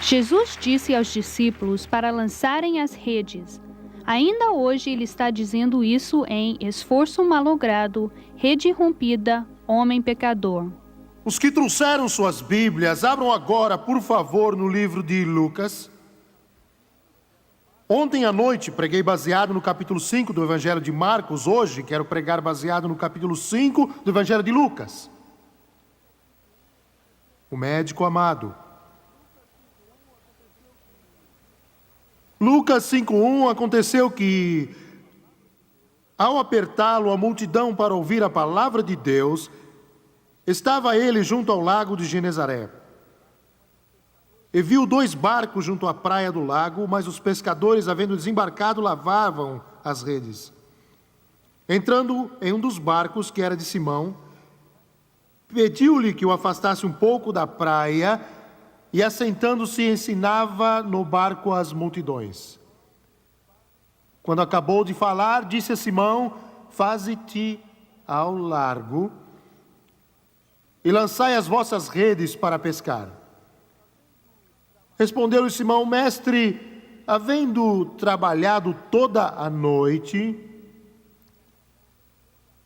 Jesus disse aos discípulos para lançarem as redes. Ainda hoje ele está dizendo isso em esforço malogrado, rede rompida, homem pecador. Os que trouxeram suas Bíblias, abram agora, por favor, no livro de Lucas. Ontem à noite preguei baseado no capítulo 5 do Evangelho de Marcos. Hoje quero pregar baseado no capítulo 5 do Evangelho de Lucas. O médico amado. Lucas 5:1, aconteceu que, ao apertá-lo a multidão para ouvir a palavra de Deus, estava ele junto ao lago de Genezaré. E viu 2 barcos junto à praia do lago, mas os pescadores, havendo desembarcado, lavavam as redes. Entrando em um dos barcos, que era de Simão, pediu-lhe que o afastasse um pouco da praia, e assentando-se ensinava no barco as multidões. Quando acabou de falar, disse a Simão: faze-te ao largo e lançai as vossas redes para pescar. Respondeu-lhe Simão: mestre, havendo trabalhado toda a noite,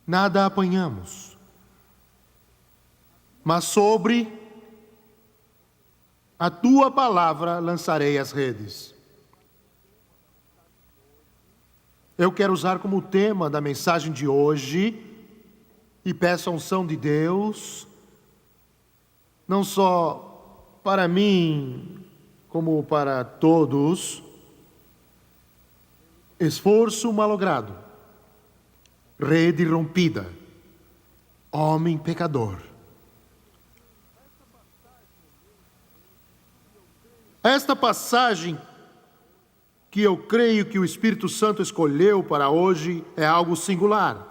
nada apanhamos, mas sobre a tua palavra lançarei as redes. Eu quero usar como tema da mensagem de hoje, e peço a unção de Deus, não só para mim, como para todos: esforço malogrado, rede rompida, homem pecador. Esta passagem que eu creio que o Espírito Santo escolheu para hoje é algo singular.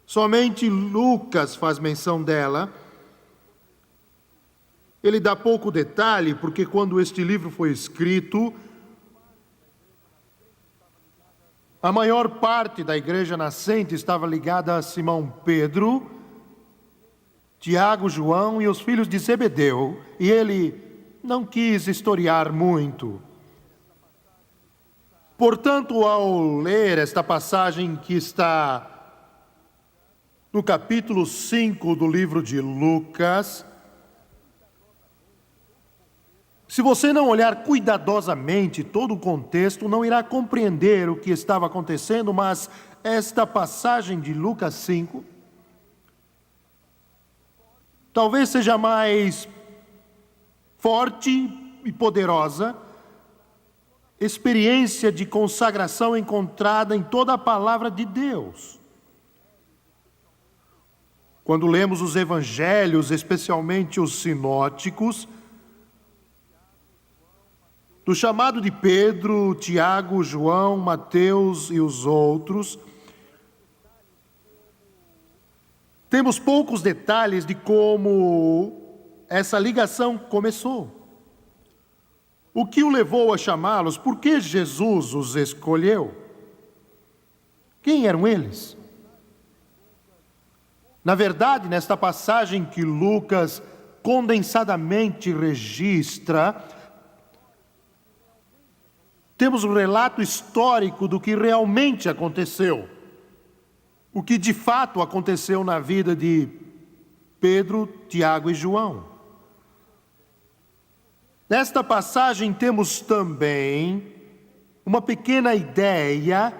Somente Lucas faz menção dela. Ele dá pouco detalhe, porque quando este livro foi escrito, a maior parte da igreja nascente estava ligada a Simão Pedro, Tiago, João e os filhos de Zebedeu, e ele não quis historiar muito. Portanto, ao ler esta passagem que está no capítulo 5 do livro de Lucas, se você não olhar cuidadosamente todo o contexto, não irá compreender o que estava acontecendo, mas esta passagem de Lucas 5 talvez seja mais forte e poderosa experiência de consagração encontrada em toda a palavra de Deus. Quando lemos os evangelhos, especialmente os sinóticos, do chamado de Pedro, Tiago, João, Mateus e os outros, temos poucos detalhes de como essa ligação começou. O que o levou a chamá-los? Por que Jesus os escolheu? Quem eram eles? Na verdade, nesta passagem que Lucas condensadamente registra, temos um relato histórico do que realmente aconteceu. O que de fato aconteceu na vida de Pedro, Tiago e João. Nesta passagem temos também uma pequena ideia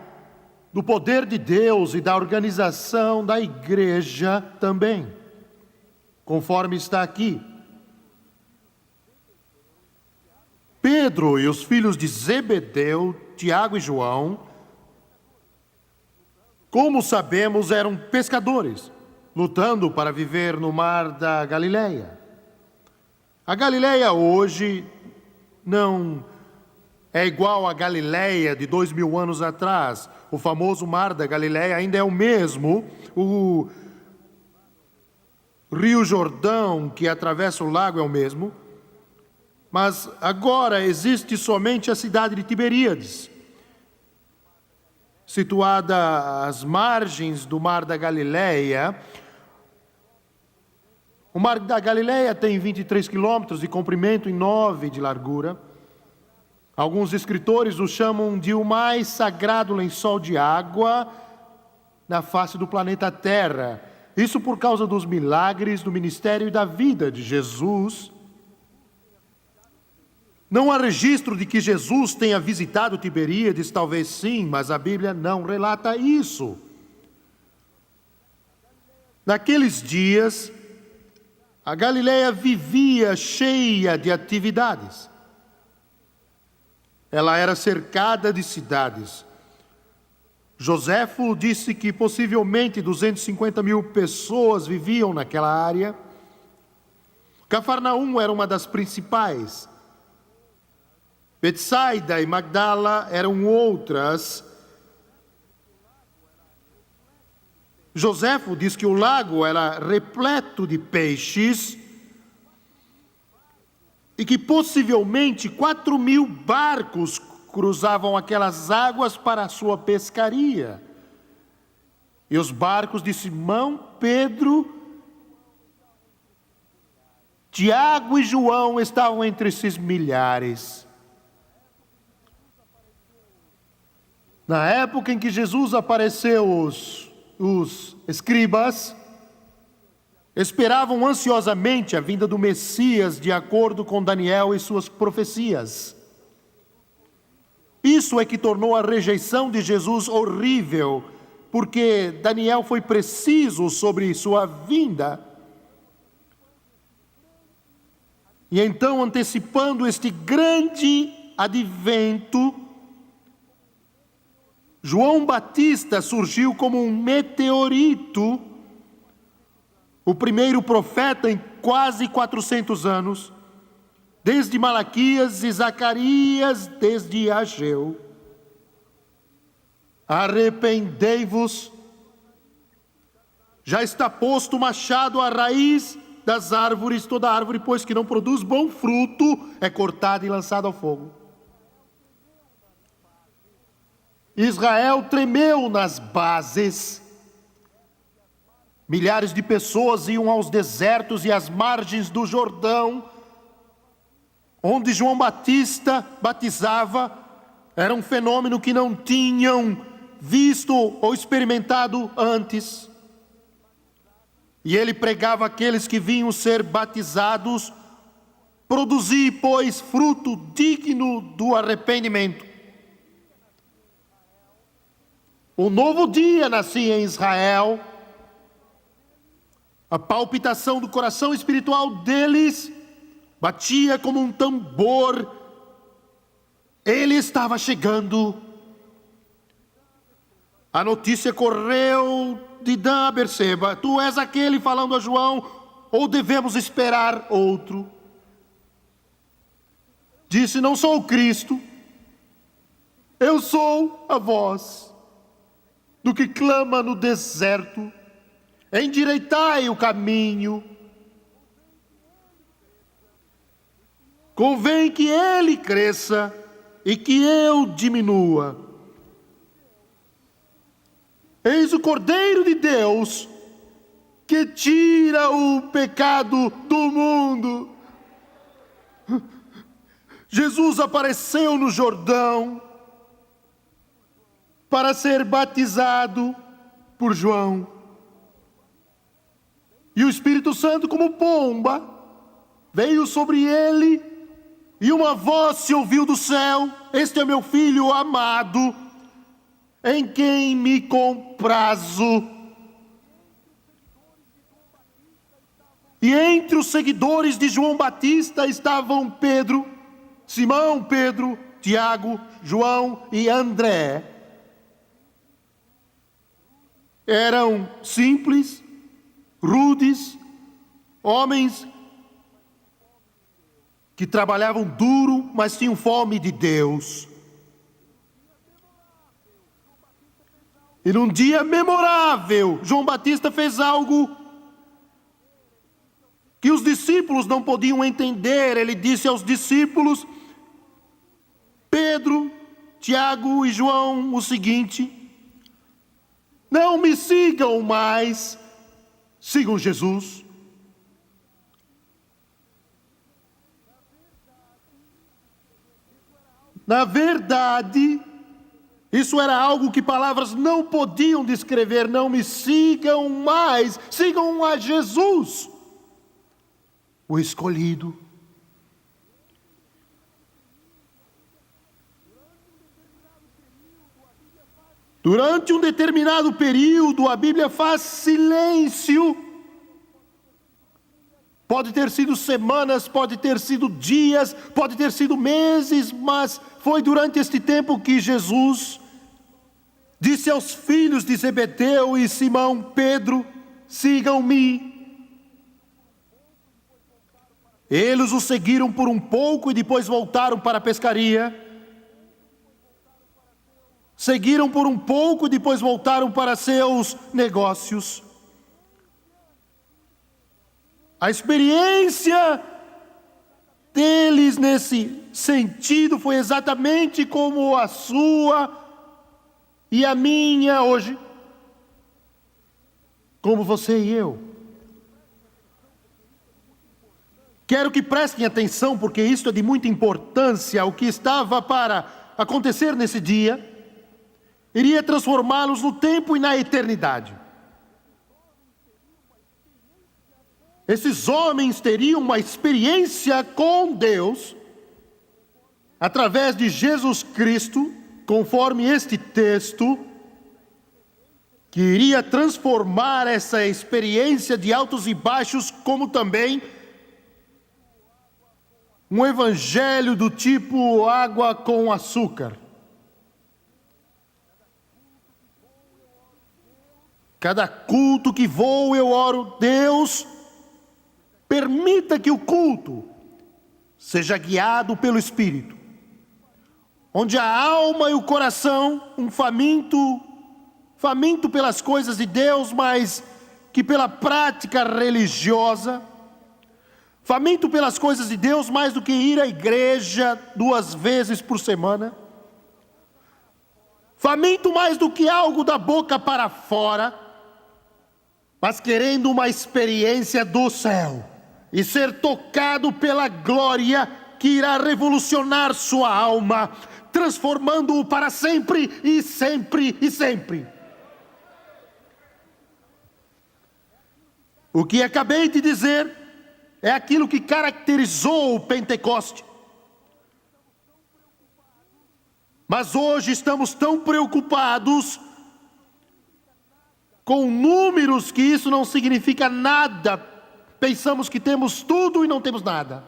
do poder de Deus e da organização da igreja também, conforme está aqui. Pedro e os filhos de Zebedeu, Tiago e João, como sabemos, eram pescadores, lutando para viver no mar da Galileia. A Galileia hoje não é igual à Galileia de 2000 anos atrás. O famoso mar da Galileia ainda é o mesmo. O Rio Jordão, que atravessa o lago, é o mesmo. Mas agora existe somente a cidade de Tiberíades, situada às margens do mar da Galileia, O mar da Galileia tem 23 quilômetros de comprimento e 9 de largura. Alguns escritores o chamam de o mais sagrado lençol de água na face do planeta Terra. Isso por causa dos milagres do ministério e da vida de Jesus. Não há registro de que Jesus tenha visitado Tiberíades, talvez sim, mas a Bíblia não relata isso. Naqueles dias, a Galileia vivia cheia de atividades. Ela era cercada de cidades. Joséfo disse que possivelmente 250 mil pessoas viviam naquela área. Cafarnaum era uma das principais. Betsaida e Magdala eram outras. Joséfo diz que o lago era repleto de peixes e que possivelmente 4.000 barcos cruzavam aquelas águas para a sua pescaria. E os barcos de Simão, Pedro, Tiago e João estavam entre esses milhares. Na época em que Jesus apareceu, os escribas esperavam ansiosamente a vinda do Messias, de acordo com Daniel e suas profecias. Isso é que tornou a rejeição de Jesus horrível, porque Daniel foi preciso sobre sua vinda. E então, antecipando este grande advento, João Batista surgiu como um meteorito, o primeiro profeta em quase 400 anos, desde Malaquias e Zacarias, desde Ageu. Arrependei-vos, já está posto o machado à raiz das árvores, toda árvore, pois que não produz bom fruto, é cortada e lançada ao fogo. Israel tremeu nas bases. Milhares de pessoas iam aos desertos e às margens do Jordão, onde João Batista batizava. Era um fenômeno que não tinham visto ou experimentado antes. E ele pregava àqueles que vinham ser batizados: produzi, pois, fruto digno do arrependimento. Um novo dia nascia em Israel. A palpitação do coração espiritual deles batia como um tambor. Ele estava chegando. A notícia correu de Dan a Berseba: tu és aquele, falando a João, ou devemos esperar outro? Disse: não sou o Cristo, eu sou a voz do que clama no deserto, endireitai o caminho. Convém que ele cresça e que eu diminua. Eis o Cordeiro de Deus que tira o pecado do mundo. Jesus apareceu no Jordão para ser batizado por João. E o Espírito Santo, como pomba, veio sobre ele, e uma voz se ouviu do céu: este é meu filho amado, em quem me comprazo. E entre os seguidores de João Batista estavam Pedro, Simão, Pedro, Tiago, João e André. Eram simples, rudes, homens que trabalhavam duro, mas tinham fome de Deus. E num dia memorável, João Batista fez algo que os discípulos não podiam entender. Ele disse aos discípulos, Pedro, Tiago e João, o seguinte: não me sigam mais, sigam Jesus. Na verdade, isso era algo que palavras não podiam descrever. Não me sigam mais, sigam a Jesus, o escolhido. Durante um determinado período, a Bíblia faz silêncio. Pode ter sido semanas, pode ter sido dias, pode ter sido meses, mas foi durante este tempo que Jesus disse aos filhos de Zebedeu e Simão Pedro: sigam-me. Eles o seguiram por um pouco e depois voltaram para a pescaria. Seguiram por um pouco e depois voltaram para seus negócios. A experiência deles nesse sentido foi exatamente como a sua e a minha hoje. Como você e eu. Quero que prestem atenção, porque isso é de muita importância. O que estava para acontecer nesse dia iria transformá-los no tempo e na eternidade. Esses homens teriam uma experiência com Deus, através de Jesus Cristo, conforme este texto, que iria transformar essa experiência de altos e baixos, como também um evangelho do tipo água com açúcar. Cada culto que vou, eu oro: Deus, permita que o culto seja guiado pelo Espírito, onde a alma e o coração, um faminto pelas coisas de Deus, mas que pela prática religiosa, faminto pelas coisas de Deus mais do que ir à igreja 2 vezes por semana, faminto mais do que algo da boca para fora, mas querendo uma experiência do céu e ser tocado pela glória que irá revolucionar sua alma, transformando-o para sempre e sempre e sempre. O que acabei de dizer é aquilo que caracterizou o Pentecoste. Mas hoje estamos tão preocupados com números que isso não significa nada. Pensamos que temos tudo e não temos nada.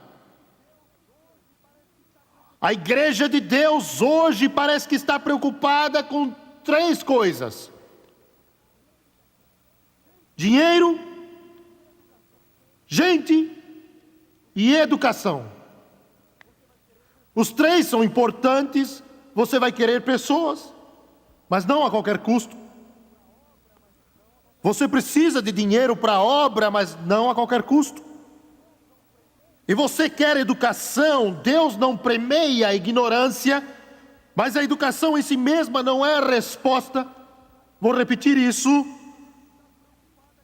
A igreja de Deus hoje parece que está preocupada com 3 coisas: dinheiro, gente e educação. Os 3 são importantes. Você vai querer pessoas, mas não a qualquer custo. Você precisa de dinheiro para a obra, mas não a qualquer custo. E você quer educação. Deus não premia a ignorância, mas a educação em si mesma não é a resposta. Vou repetir isso.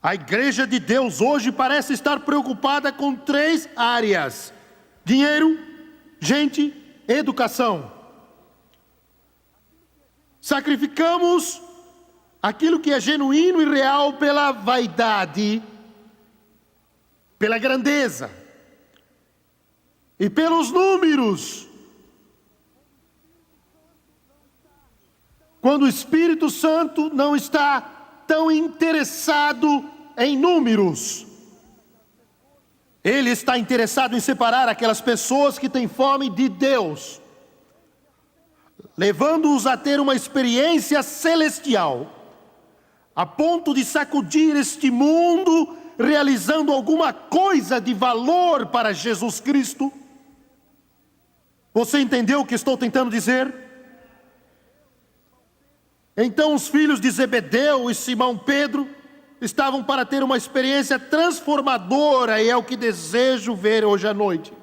A igreja de Deus hoje parece estar preocupada com 3 áreas: dinheiro, gente, educação. Sacrificamos aquilo que é genuíno e real pela vaidade, pela grandeza e pelos números. Quando o Espírito Santo não está tão interessado em números, ele está interessado em separar aquelas pessoas que têm fome de Deus, levando-os a ter uma experiência celestial, a ponto de sacudir este mundo, realizando alguma coisa de valor para Jesus Cristo. Você entendeu o que estou tentando dizer? Então os filhos de Zebedeu e Simão Pedro estavam para ter uma experiência transformadora, e é o que desejo ver hoje à noite.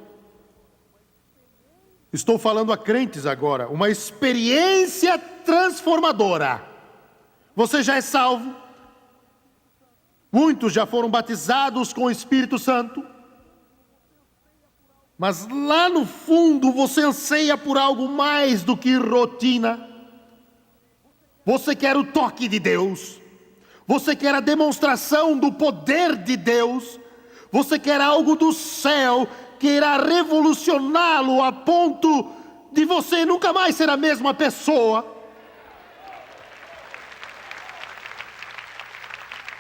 Estou falando a crentes agora, uma experiência transformadora. Você já é salvo, muitos já foram batizados com o Espírito Santo, Mas lá no fundo você anseia por algo mais do que rotina. Você quer o toque de Deus. Você quer a demonstração do poder de Deus. Você quer algo do céu que irá revolucioná-lo a ponto de você nunca mais ser a mesma pessoa.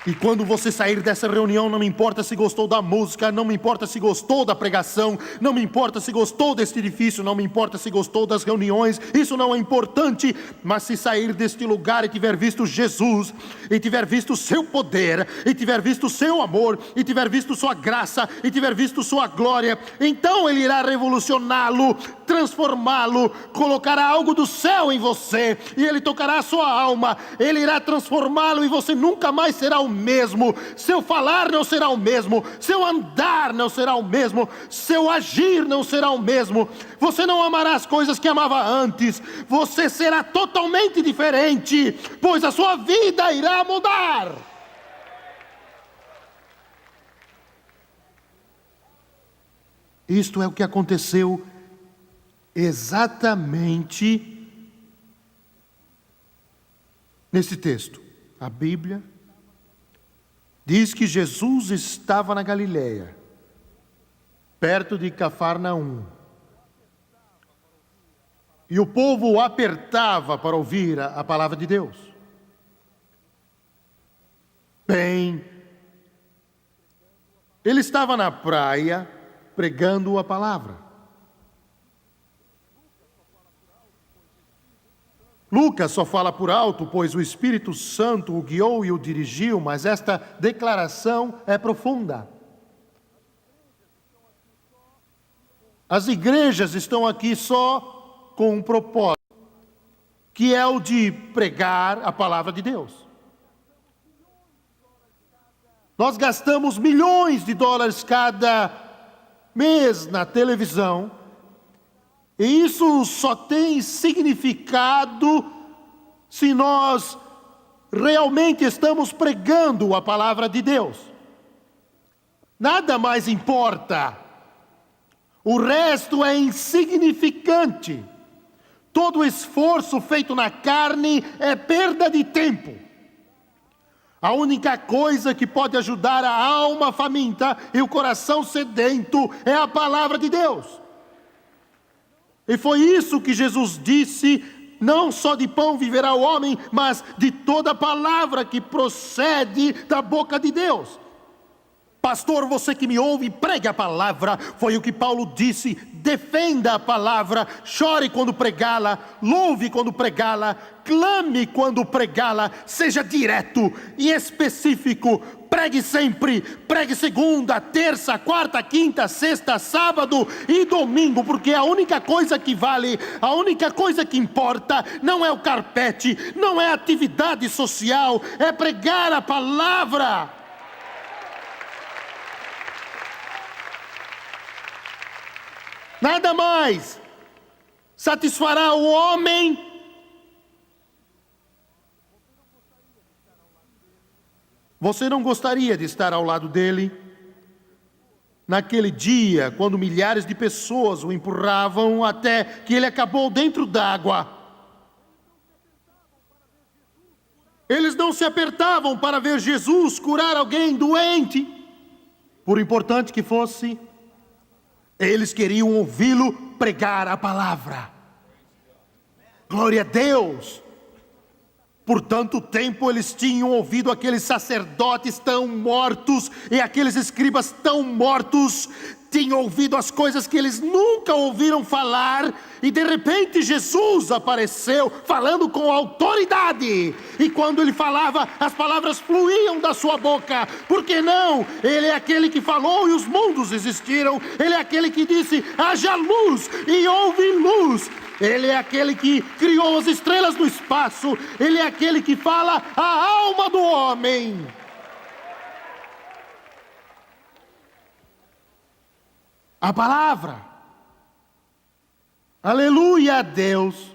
E quando você sair dessa reunião, não me importa se gostou da música, não me importa se gostou da pregação, não me importa se gostou deste edifício, não me importa se gostou das reuniões, isso não é importante. Mas se sair deste lugar e tiver visto Jesus, e tiver visto o seu poder, e tiver visto o seu amor, e tiver visto sua graça, e tiver visto sua glória, então Ele irá revolucioná-lo, transformá-lo, colocará algo do céu em você, e Ele tocará a sua alma, Ele irá transformá-lo, e você nunca mais será o mesmo. Seu falar não será o mesmo, seu andar não será o mesmo, seu agir não será o mesmo. Você não amará as coisas que amava antes. Você será totalmente diferente, pois a sua vida irá mudar. Isto é o que aconteceu exatamente nesse texto. A Bíblia diz que Jesus estava na Galileia, perto de Cafarnaum. E o povo o apertava para ouvir a palavra de Deus. Bem, ele estava na praia pregando a palavra. Lucas só fala por alto, pois o Espírito Santo o guiou e o dirigiu, mas esta declaração é profunda. As igrejas estão aqui só com um propósito, que é o de pregar a palavra de Deus. Nós gastamos milhões de dólares cada mês na televisão, e isso só tem significado se nós realmente estamos pregando a palavra de Deus. Nada mais importa. O resto é insignificante. Todo esforço feito na carne é perda de tempo. A única coisa que pode ajudar a alma faminta e o coração sedento é a palavra de Deus. E foi isso que Jesus disse: não só de pão viverá o homem, mas de toda palavra que procede da boca de Deus. Pastor, você que me ouve, pregue a palavra. Foi o que Paulo disse: defenda a palavra, chore quando pregá-la, louve quando pregá-la, clame quando pregá-la, seja direto e específico. Pregue sempre, pregue segunda, terça, quarta, quinta, sexta, sábado e domingo, porque a única coisa que vale, a única coisa que importa, não é o carpete, não é a atividade social, é pregar a palavra. Nada mais satisfará o homem. Você não gostaria de estar ao lado dele naquele dia, quando milhares de pessoas o empurravam até que ele acabou dentro d'água? Eles não se apertavam para ver Jesus curar alguém doente, por importante que fosse. Eles queriam ouvi-lo pregar a palavra. Glória a Deus! Por tanto tempo eles tinham ouvido aqueles sacerdotes tão mortos e aqueles escribas tão mortos, tinham ouvido as coisas que eles nunca ouviram falar, e de repente Jesus apareceu falando com autoridade, e quando ele falava, as palavras fluíam da sua boca. Por que não? Ele é aquele que falou e os mundos existiram, ele é aquele que disse: haja luz e houve luz. Ele é aquele que criou as estrelas do espaço. Ele é aquele que fala a alma do homem. A palavra. Aleluia a Deus.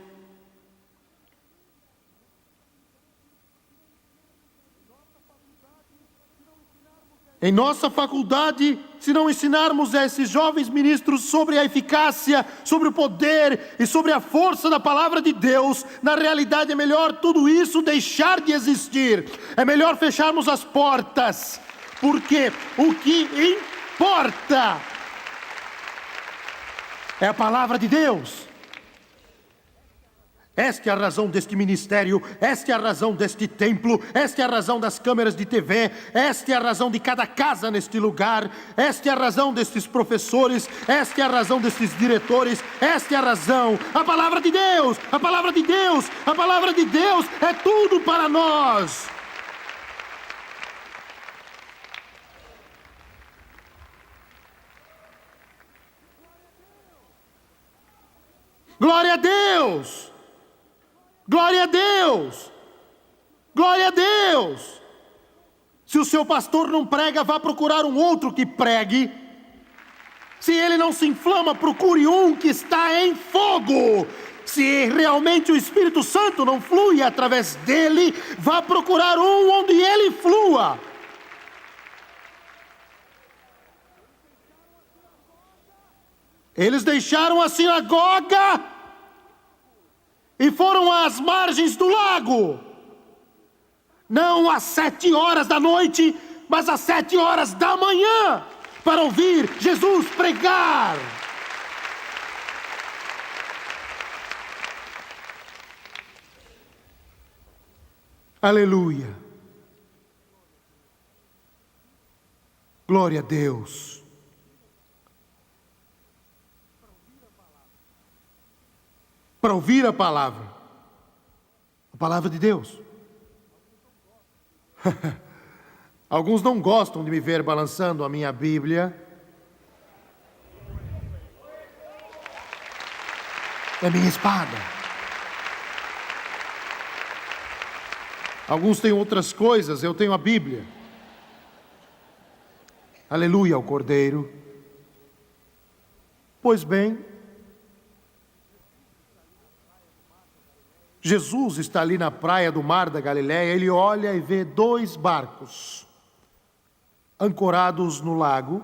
Em nossa faculdade, se não ensinarmos a esses jovens ministros sobre a eficácia, sobre o poder e sobre a força da palavra de Deus, na realidade é melhor tudo isso deixar de existir. É melhor fecharmos as portas, porque o que importa é a palavra de Deus. Esta é a razão deste ministério, esta é a razão deste templo, esta é a razão das câmeras de TV, esta é a razão de cada casa neste lugar, esta é a razão destes professores, esta é a razão destes diretores, esta é a razão. A palavra de Deus, a palavra de Deus, a palavra de Deus é tudo para nós. Glória a Deus! Glória a Deus! Glória a Deus! Se o seu pastor não prega, vá procurar um outro que pregue. Se ele não se inflama, procure um que está em fogo. Se realmente o Espírito Santo não flui através dele, vá procurar um onde ele flua. Eles deixaram a sinagoga e foram às margens do lago. Não às 7 horas da noite, mas às 7 horas da manhã, para ouvir Jesus pregar. Aleluia. Glória a Deus. Para ouvir a palavra de Deus. Alguns não gostam de me ver balançando a minha Bíblia. É minha espada. Alguns têm outras coisas, eu tenho a Bíblia. Aleluia ao Cordeiro. Pois bem, Jesus está ali na praia do Mar da Galileia, ele olha e vê 2 barcos ancorados no lago,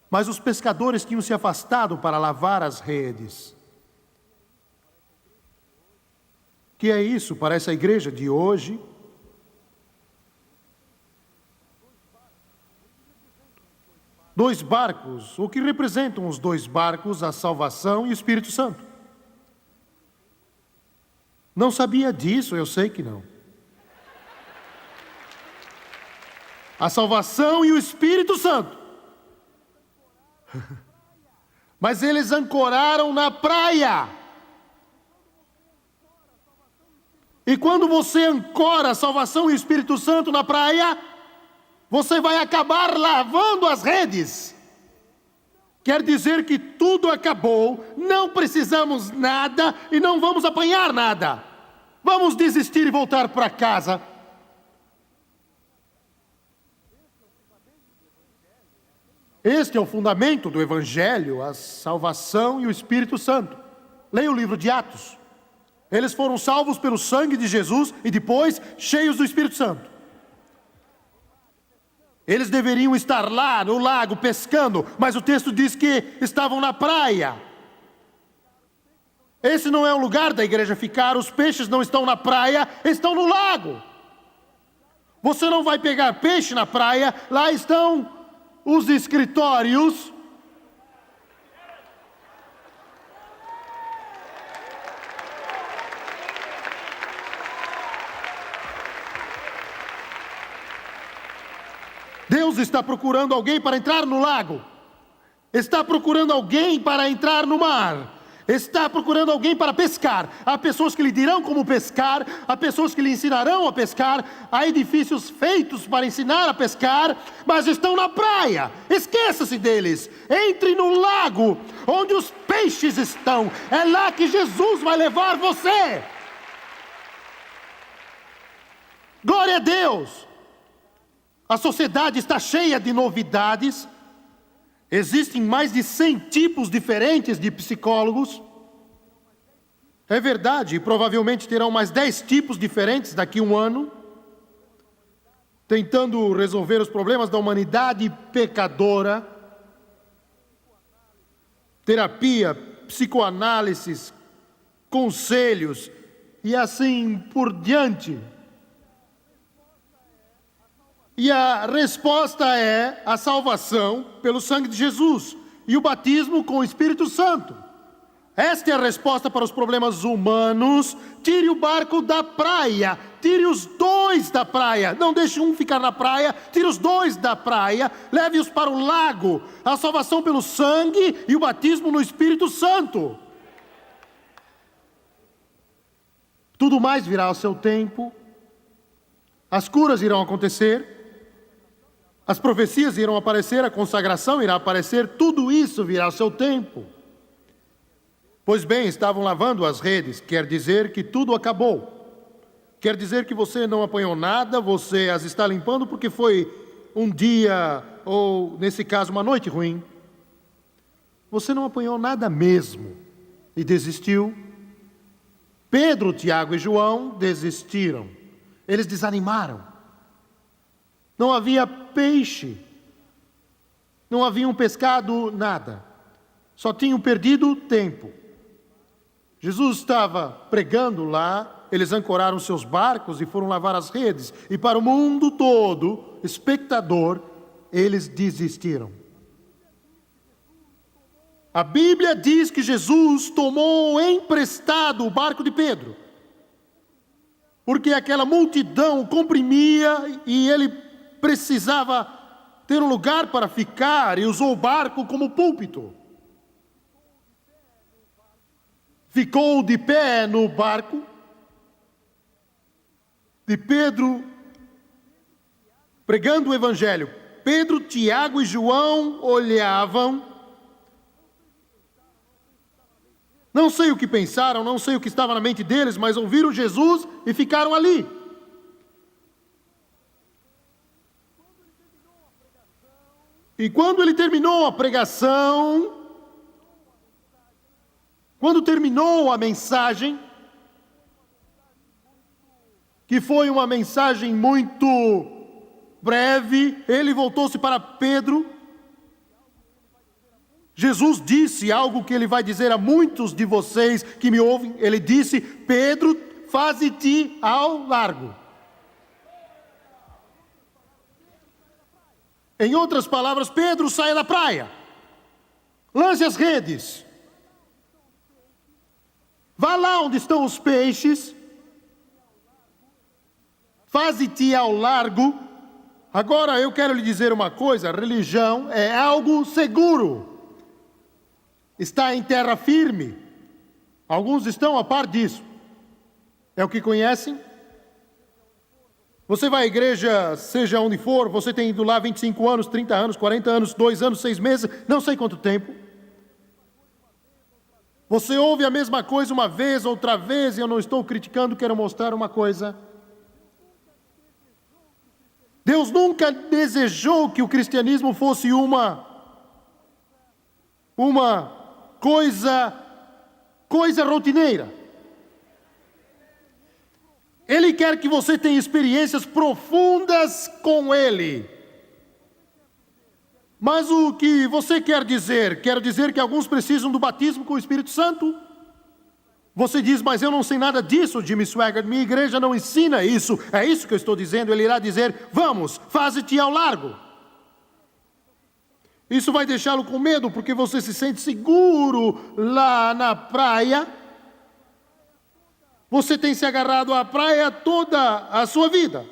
mas os pescadores tinham se afastado para lavar as redes. Que é isso para essa igreja de hoje? Dois barcos, o que representam os 2 barcos? A salvação e o Espírito Santo. Não sabia disso, eu sei que não. A salvação e o Espírito Santo. Mas eles ancoraram na praia. E quando você ancora a salvação e o Espírito Santo na praia, você vai acabar lavando as redes. Quer dizer que tudo acabou, não precisamos nada e não vamos apanhar nada. Vamos desistir e voltar para casa. Este é o fundamento do Evangelho, a salvação e o Espírito Santo. Leia o livro de Atos. Eles foram salvos pelo sangue de Jesus e depois cheios do Espírito Santo. Eles deveriam estar lá no lago pescando, mas o texto diz que estavam na praia. Esse não é o lugar da igreja ficar, os peixes não estão na praia, estão no lago. Você não vai pegar peixe na praia, lá estão os escritórios. Deus está procurando alguém para entrar no lago. Está procurando alguém para entrar no mar. Está procurando alguém para pescar. Há pessoas que lhe dirão como pescar. Há pessoas que lhe ensinarão a pescar. Há edifícios feitos para ensinar a pescar. Mas estão na praia. Esqueça-se deles. Entre no lago, onde os peixes estão. É lá que Jesus vai levar você. Glória a Deus. A sociedade está cheia de novidades. Existem mais de 100 tipos diferentes de psicólogos. É verdade, e provavelmente terão mais 10 tipos diferentes daqui a um ano. tentando resolver os problemas da humanidade pecadora, terapia, psicoanálises, conselhos e assim por diante. E a resposta é a salvação pelo sangue de Jesus e o batismo com o Espírito Santo. Esta é a resposta para os problemas humanos. Tire o barco da praia, tire os dois da praia, não deixe um ficar na praia, tire os dois da praia, leve-os para o lago. A salvação pelo sangue e o batismo no Espírito Santo. Tudo mais virá ao seu tempo, as curas irão acontecer, as profecias irão aparecer, a consagração irá aparecer, tudo isso virá ao seu tempo. Pois bem, estavam lavando as redes, quer dizer que tudo acabou. Quer dizer que você não apanhou nada, você as está limpando porque foi um dia, ou nesse caso uma noite ruim. Você não apanhou nada mesmo e desistiu. Pedro, Tiago e João desistiram. Eles desanimaram. Não havia peixe. Não haviam pescado nada. Só tinham perdido tempo. Jesus estava pregando lá, eles ancoraram seus barcos e foram lavar as redes. E para o mundo todo, espectador, eles desistiram. A Bíblia diz que Jesus tomou emprestado o barco de Pedro, porque aquela multidão comprimia e ele precisava ter um lugar para ficar e usou o barco como púlpito. Ficou de pé no barco de Pedro, pregando o Evangelho. Pedro, Tiago e João olhavam. Não sei o que pensaram, não sei o que estava na mente deles, mas ouviram Jesus e ficaram ali. E quando ele terminou a pregação, quando terminou a mensagem, que foi uma mensagem muito breve, ele voltou-se para Pedro. Jesus disse algo que ele vai dizer a muitos de vocês que me ouvem. Ele disse: Pedro, faze-te ao largo. Em outras palavras, Pedro, saia da praia. Lance as redes. Vá lá onde estão os peixes. Faze-te ao largo. Agora eu quero lhe dizer uma coisa: a religião é algo seguro. Está em terra firme. Alguns estão a par disso. É o que conhecem. Você vai à igreja, seja onde for, você tem ido lá 25 anos, 30 anos, 40 anos, 2 anos, 6 meses, não sei quanto tempo. Você ouve a mesma coisa uma vez, outra vez, e eu não estou criticando, quero mostrar uma coisa. Deus nunca desejou que o cristianismo fosse uma coisa rotineira. Ele quer que você tenha experiências profundas com Ele. Mas o que você quer dizer? Quer dizer que alguns precisam do batismo com o Espírito Santo? Você diz: mas eu não sei nada disso, Jimmy Swaggart, minha igreja não ensina isso. É isso que eu estou dizendo. Ele irá dizer: vamos, faze-te ao largo. Isso vai deixá-lo com medo, porque você se sente seguro lá na praia. Você tem se agarrado à praia toda a sua vida.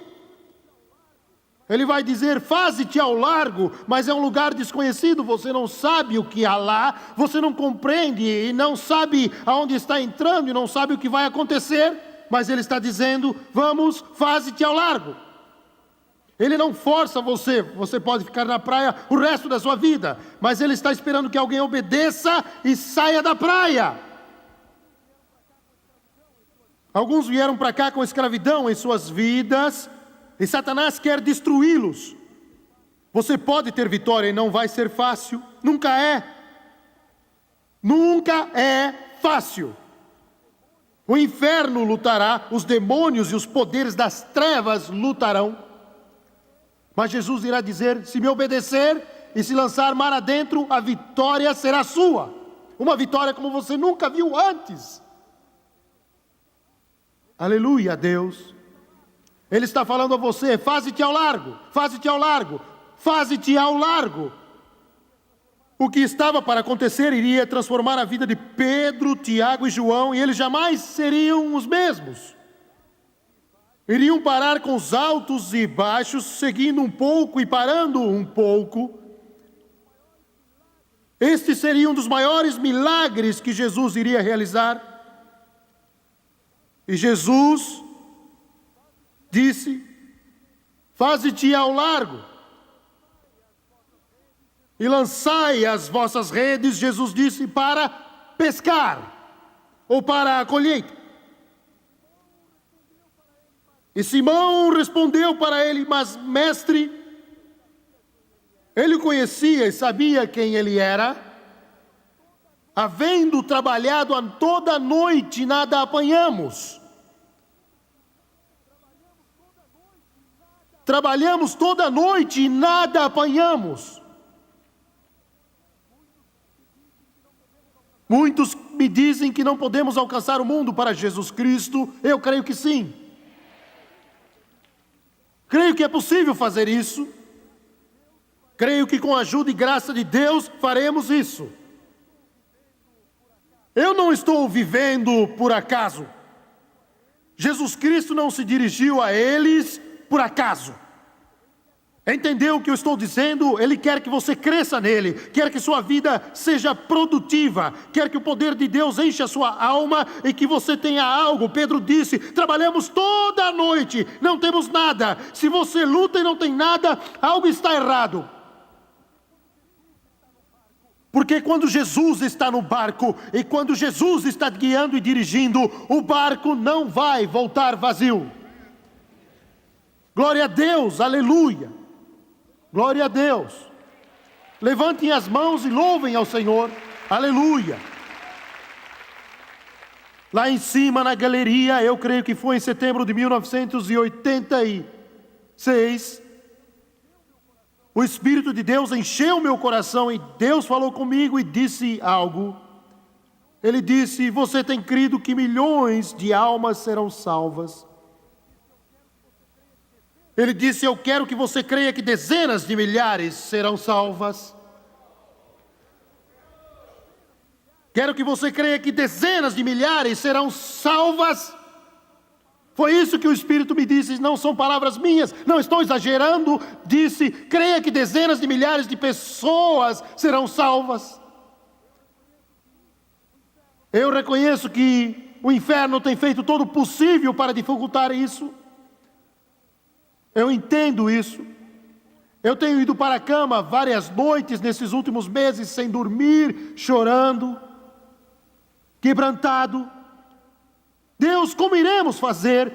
Ele vai dizer: faze-te ao largo, mas é um lugar desconhecido, você não sabe o que há lá, você não compreende e não sabe aonde está entrando e não sabe o que vai acontecer, mas ele está dizendo: vamos, faze-te ao largo. Ele não força você, você pode ficar na praia o resto da sua vida, mas ele está esperando que alguém obedeça e saia da praia. Alguns vieram para cá com escravidão em suas vidas, e Satanás quer destruí-los. Você pode ter vitória e não vai ser fácil. Nunca é. Nunca é fácil. O inferno lutará, os demônios e os poderes das trevas lutarão. Mas Jesus irá dizer: se me obedecer e se lançar mar adentro, a vitória será sua. Uma vitória como você nunca viu antes. Aleluia, Deus. Ele está falando a você: faze-te ao largo, faze-te ao largo, faze-te ao largo. O que estava para acontecer iria transformar a vida de Pedro, Tiago e João, e eles jamais seriam os mesmos. Iriam parar com os altos e baixos, seguindo um pouco e parando um pouco. Este seria um dos maiores milagres que Jesus iria realizar. E Jesus disse: faze-te ao largo e lançai as vossas redes, Jesus disse, para pescar, ou para a colheita. E Simão respondeu para ele: mas mestre, ele o conhecia e sabia quem ele era. Havendo trabalhado toda a noite, nada apanhamos. Trabalhamos toda a noite e nada apanhamos. Muitos me dizem que não podemos alcançar o mundo para Jesus Cristo. Eu creio que sim. Creio que é possível fazer isso. Creio que com a ajuda e graça de Deus faremos isso. Eu não estou vivendo por acaso. Jesus Cristo não se dirigiu a eles por acaso. Entendeu o que eu estou dizendo? Ele quer que você cresça nele, quer que sua vida seja produtiva, quer que o poder de Deus encha a sua alma e que você tenha algo. Pedro disse: trabalhamos toda a noite, não temos nada. Se você luta e não tem nada, algo está errado. Porque quando Jesus está no barco e quando Jesus está guiando e dirigindo, o barco não vai voltar vazio. Glória a Deus, aleluia. Glória a Deus. Levantem as mãos e louvem ao Senhor. Aleluia. Lá em cima na galeria, eu creio que foi em setembro de 1986, o Espírito de Deus encheu meu coração e Deus falou comigo e disse algo. Ele disse: você tem crido que milhões de almas serão salvas? Ele disse: eu quero que você creia que dezenas de milhares serão salvas. Quero que você creia que dezenas de milhares serão salvas. Foi isso que o Espírito me disse, não são palavras minhas, não estou exagerando. Disse: creia que dezenas de milhares de pessoas serão salvas. Eu reconheço que o inferno tem feito todo o possível para dificultar isso. Eu entendo isso. Eu tenho ido para a cama várias noites nesses últimos meses sem dormir, chorando, quebrantado. Deus, como iremos fazer?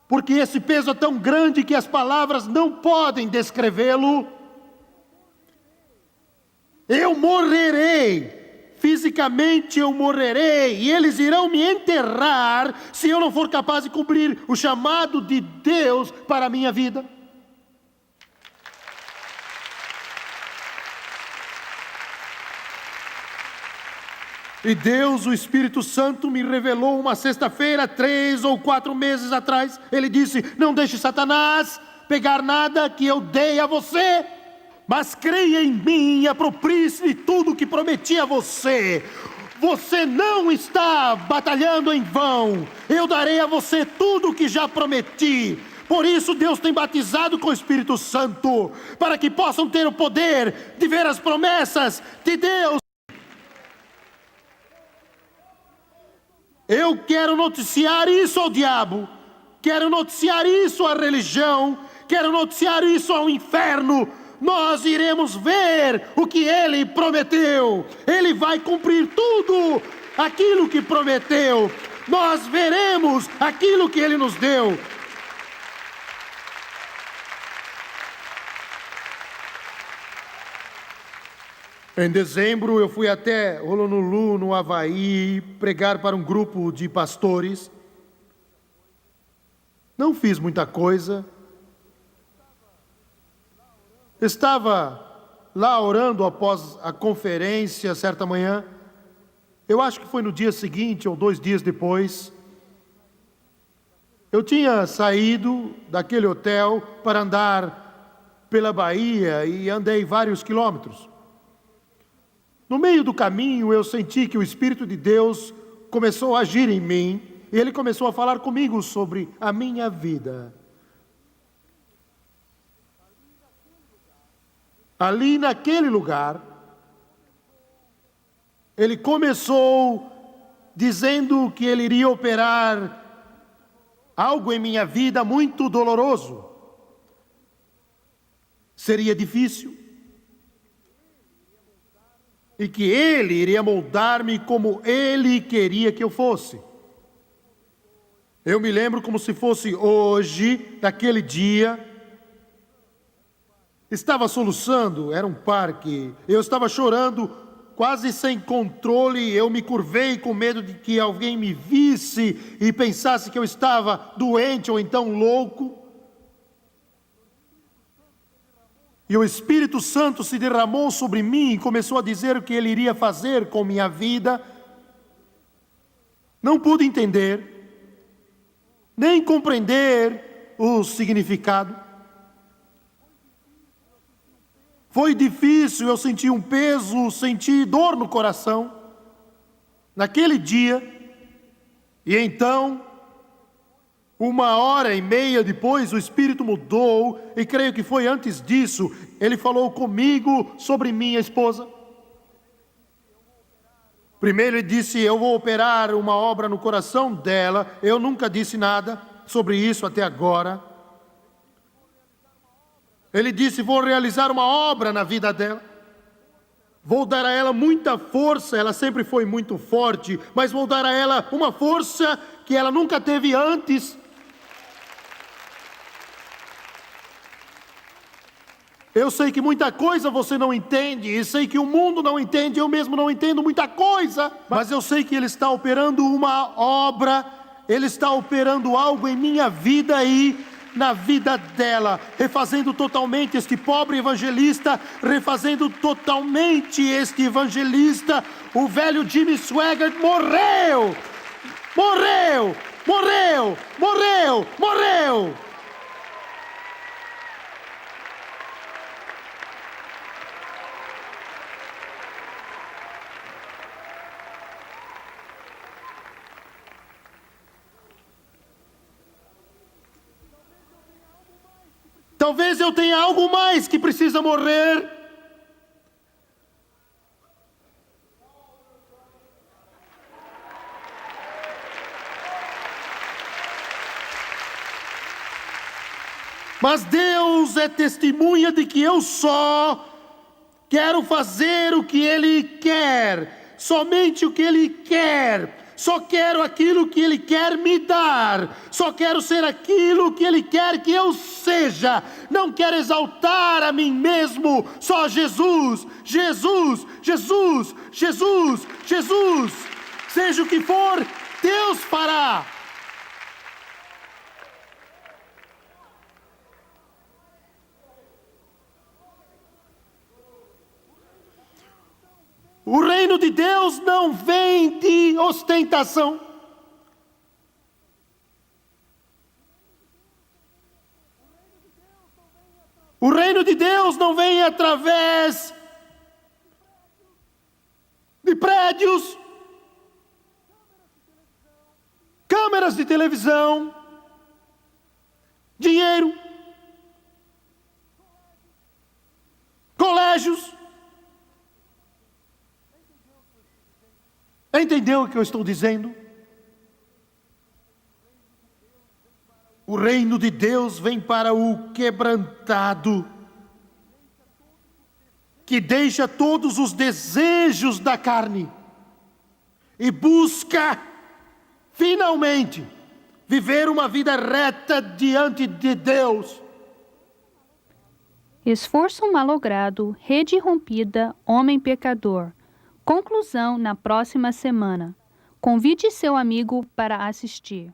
Porque esse peso é tão grande que as palavras não podem descrevê-lo. Eu morrerei. Fisicamente eu morrerei, e eles irão me enterrar se eu não for capaz de cumprir o chamado de Deus para a minha vida. E Deus, o Espírito Santo, me revelou uma sexta-feira, 3 ou 4 meses atrás. Ele disse: não deixe Satanás pegar nada que eu dei a você, mas creia em mim e aproprie-se de tudo que prometi a você. Você não está batalhando em vão. Eu darei a você tudo o que já prometi. Por isso Deus tem batizado com o Espírito Santo, para que possam ter o poder de ver as promessas de Deus. Eu quero noticiar isso ao diabo, quero noticiar isso à religião, quero noticiar isso ao inferno. Nós iremos ver o que Ele prometeu. Ele vai cumprir tudo aquilo que prometeu. Nós veremos aquilo que Ele nos deu. Em dezembro eu fui até Honolulu, no Havaí, pregar para um grupo de pastores. Não fiz muita coisa. Estava lá orando após a conferência certa manhã. Eu acho que foi no dia seguinte ou 2 dias depois. Eu tinha saído daquele hotel para andar pela Bahia e andei vários quilômetros. No meio do caminho eu senti que o Espírito de Deus começou a agir em mim e Ele começou a falar comigo sobre a minha vida. Ali naquele lugar, Ele começou dizendo que Ele iria operar algo em minha vida muito doloroso. Seria difícil. E que Ele iria moldar-me como Ele queria que eu fosse. Eu me lembro como se fosse hoje, daquele dia. Estava soluçando, era um parque. Eu estava chorando, quase sem controle. Eu me curvei com medo de que alguém me visse e pensasse que eu estava doente ou então louco. E o Espírito Santo se derramou sobre mim e começou a dizer o que Ele iria fazer com minha vida. Não pude entender, nem compreender o significado. Foi difícil, eu senti um peso, senti dor no coração, naquele dia. E então, 1h30 depois, o Espírito mudou, e creio que foi antes disso, Ele falou comigo sobre minha esposa. Primeiro Ele disse, eu vou operar uma obra no coração dela. Eu nunca disse nada sobre isso até agora. Ele disse, vou realizar uma obra na vida dela. Vou dar a ela muita força, ela sempre foi muito forte, mas vou dar a ela uma força que ela nunca teve antes. Eu sei que muita coisa você não entende, e sei que o mundo não entende, eu mesmo não entendo muita coisa, mas eu sei que Ele está operando uma obra, Ele está operando algo em minha vida e na vida dela, refazendo totalmente este pobre evangelista, refazendo totalmente este evangelista. O velho Jimmy Swaggart morreu, morreu, morreu, morreu, morreu. Talvez eu tenha algo mais que precisa morrer. Mas Deus é testemunha de que eu só quero fazer o que Ele quer, somente o que Ele quer. Só quero aquilo que Ele quer me dar. Só quero ser aquilo que Ele quer que eu seja. Não quero exaltar a mim mesmo. Só Jesus, Jesus, Jesus, Jesus, Jesus. Seja o que for, Deus fará. O reino de Deus não vem de ostentação. O reino de Deus não vem através de prédios, câmeras de televisão, dinheiro, colégios. Entendeu o que eu estou dizendo? O reino de Deus vem para o quebrantado, que deixa todos os desejos da carne e busca, finalmente, viver uma vida reta diante de Deus. Esforço malogrado, rede rompida, homem pecador. Conclusão na próxima semana. Convide seu amigo para assistir.